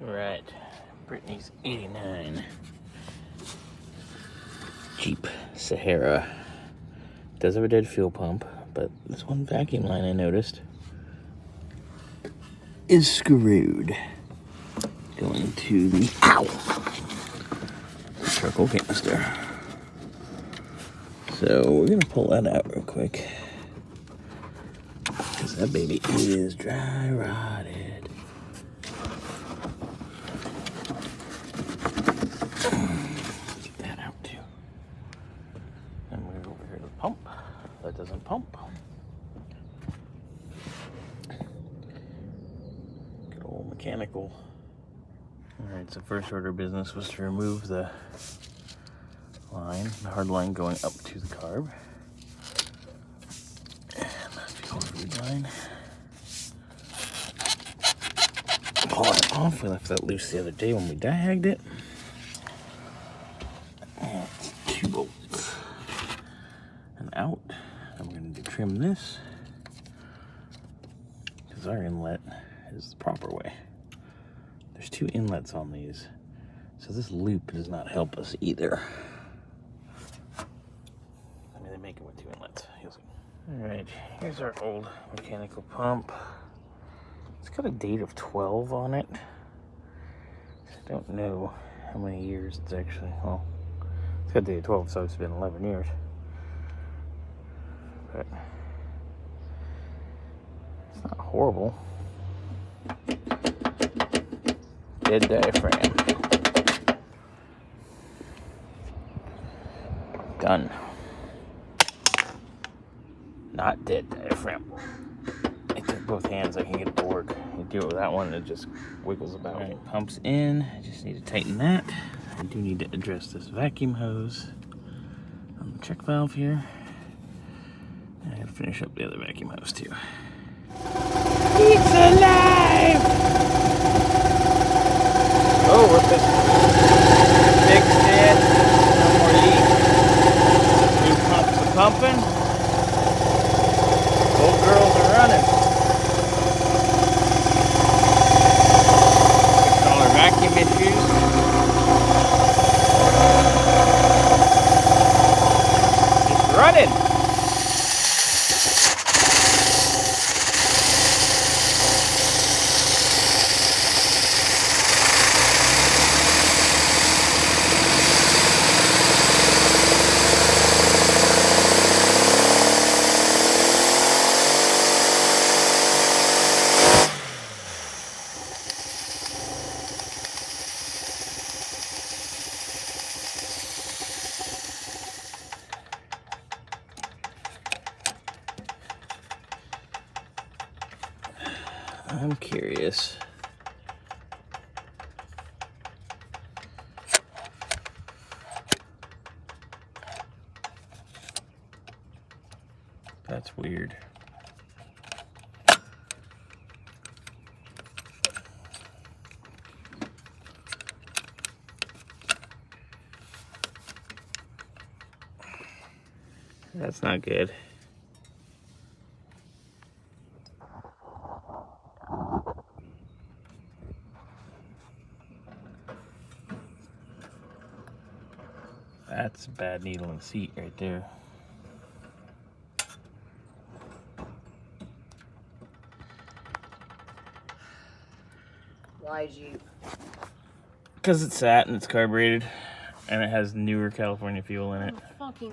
Right, Britney's 89 Jeep Sahara. Does have a dead fuel pump, but this one vacuum line I noticed is screwed. Going to the charcoal canister. So we're gonna pull that out real quick, because that baby is dry rotted. Get that out too. And we're over here to the pump. That doesn't pump. Good old mechanical. Alright, so first order of business was to remove the line, the hard line going up to the carb. And the fuel food line. Pull it off. We left that loose the other day when we diagged it. And it's 2 bolts. And out. And we're going to trim this, because our inlet is the proper way. There's 2 inlets on these, so this loop does not help us either. I mean, they make it with 2 inlets. You'll see. All right, here's our old mechanical pump. It's got a date of 12 on it. I don't know how many years it's actually. Well, it's got a date of 12, so it's been 11 years. But it's not horrible. Dead diaphragm. Done. Not dead diaphragm. I took both hands, I can get it to work. You do it with that one, it just wiggles about. All right, pumps in. I just need to tighten that. I do need to address this vacuum hose on the check valve here. And I gotta finish up the other vacuum hose too. It's alive! Oh, we're fixed it. No more leak. New pumps are pumping. Old girls are running. Fixing all our vacuum issues. It's running. I'm curious. That's weird. That's not good. That's a bad needle and seat right there. Why Jeep? Because it's sat and it's carbureted and it has newer California fuel in it. Fucking